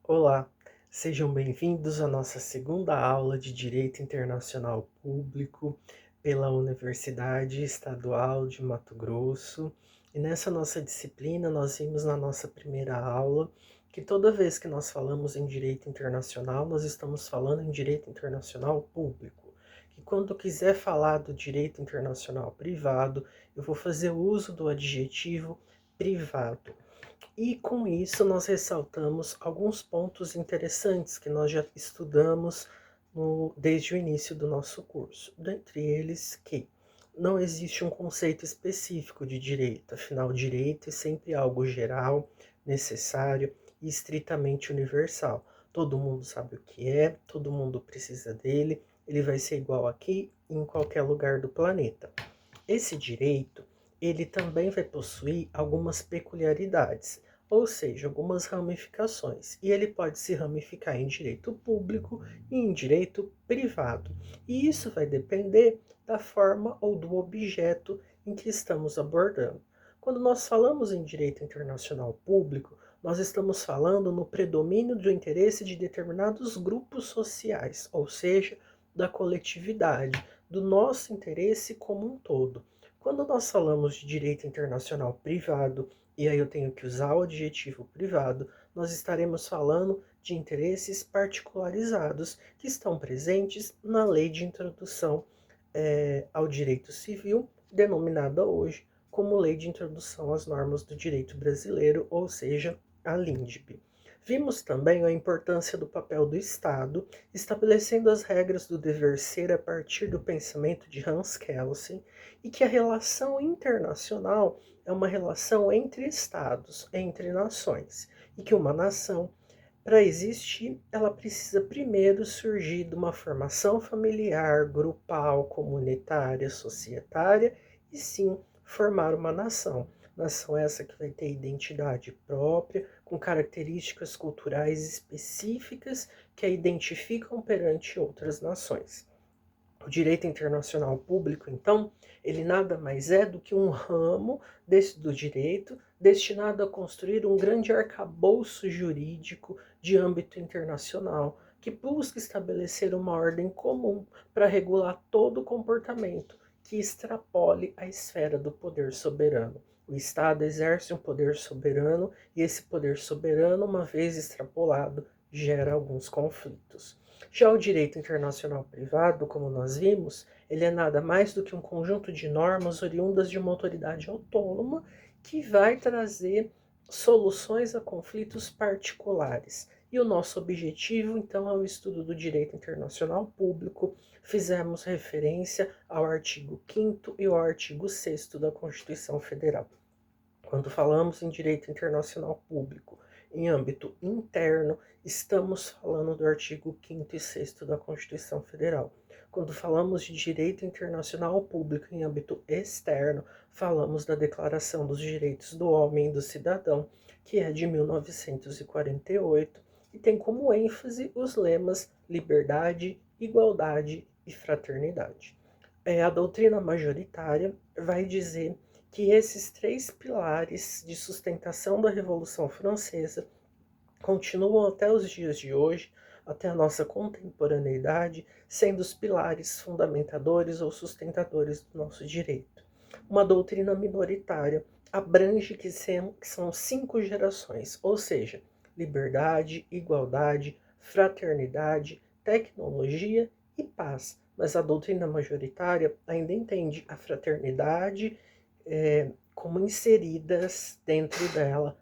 Olá, sejam bem-vindos à nossa segunda aula de Direito Internacional Público pela Universidade Estadual de Mato Grosso. E nessa nossa disciplina, nós vimos na nossa primeira aula que toda vez que nós falamos em direito internacional, nós estamos falando em direito internacional público. Que quando quiser falar do direito internacional privado, eu vou fazer uso do adjetivo privado. E com isso nós ressaltamos alguns pontos interessantes que nós já estudamos desde o início do nosso curso. Dentre eles que não existe um conceito específico de direito, afinal, direito é sempre algo geral, necessário e estritamente universal. Todo mundo sabe o que é, todo mundo precisa dele, ele vai ser igual aqui em qualquer lugar do planeta. Esse direito, ele também vai possuir algumas peculiaridades, ou seja, algumas ramificações, e ele pode se ramificar em direito público e em direito privado. E isso vai depender da forma ou do objeto em que estamos abordando. Quando nós falamos em direito internacional público, nós estamos falando no predomínio do interesse de determinados grupos sociais, ou seja, da coletividade, do nosso interesse como um todo. Quando nós falamos de direito internacional privado, e aí eu tenho que usar o adjetivo privado, nós estaremos falando de interesses particularizados que estão presentes na Lei de Introdução ao Direito Civil, denominada hoje como Lei de Introdução às Normas do Direito Brasileiro, ou seja, a LINDB. Vimos também a importância do papel do Estado, estabelecendo as regras do dever ser a partir do pensamento de Hans Kelsen, e que a relação internacional é uma relação entre Estados, entre nações, e que uma nação, para existir, ela precisa primeiro surgir de uma formação familiar, grupal, comunitária, societária, e sim formar uma nação. Nação essa que vai ter identidade própria, com características culturais específicas que a identificam perante outras nações. O direito internacional público, então, ele nada mais é do que um ramo do direito destinado a construir um grande arcabouço jurídico de âmbito internacional, que busca estabelecer uma ordem comum para regular todo o comportamento que extrapole a esfera do poder soberano. O Estado exerce um poder soberano e esse poder soberano, uma vez extrapolado, gera alguns conflitos. Já o direito internacional privado, como nós vimos, ele é nada mais do que um conjunto de normas oriundas de uma autoridade autônoma que vai trazer soluções a conflitos particulares. E o nosso objetivo, então, é o estudo do direito internacional público. Fizemos referência ao artigo 5º e ao artigo 6º da Constituição Federal. Quando falamos em direito internacional público em âmbito interno, estamos falando do artigo 5º e 6º da Constituição Federal. Quando falamos de direito internacional público em âmbito externo, falamos da Declaração dos Direitos do Homem e do Cidadão, que é de 1948 e tem como ênfase os lemas liberdade, igualdade e fraternidade. A doutrina majoritária vai dizer que esses três pilares de sustentação da Revolução Francesa continuam até os dias de hoje, até a nossa contemporaneidade, sendo os pilares fundamentadores ou sustentadores do nosso direito. Uma doutrina minoritária abrange que são 5 gerações, ou seja, liberdade, igualdade, fraternidade, tecnologia e paz. Mas a doutrina majoritária ainda entende a fraternidade como inseridas dentro dela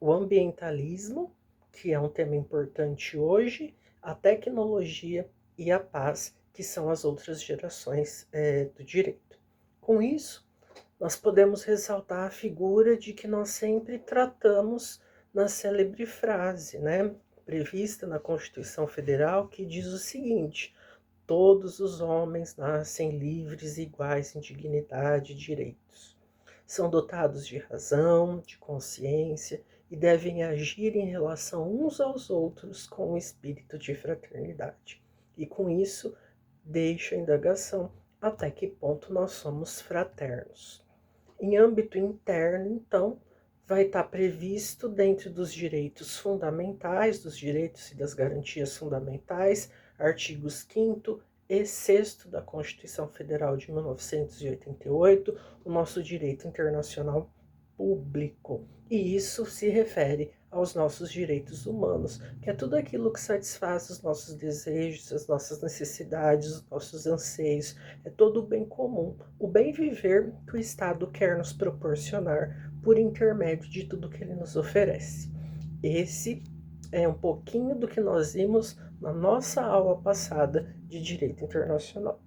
o ambientalismo, que é um tema importante hoje, a tecnologia e a paz, que são as outras gerações do direito. Com isso, nós podemos ressaltar a figura de que nós sempre tratamos na célebre frase, né, prevista na Constituição Federal, que diz o seguinte: todos os homens nascem livres e iguais em dignidade e direitos. São dotados de razão, de consciência e devem agir em relação uns aos outros com um espírito de fraternidade. E com isso, deixo a indagação até que ponto nós somos fraternos. Em âmbito interno, então, vai estar previsto dentro dos direitos fundamentais, dos direitos e das garantias fundamentais, artigos 5º e 6º da Constituição Federal de 1988, o nosso direito internacional público. E isso se refere aos nossos direitos humanos, que é tudo aquilo que satisfaz os nossos desejos, as nossas necessidades, os nossos anseios, é todo o bem comum, o bem viver que o Estado quer nos proporcionar por intermédio de tudo que ele nos oferece. Esse é um pouquinho do que nós vimos na nossa aula passada de Direito Internacional.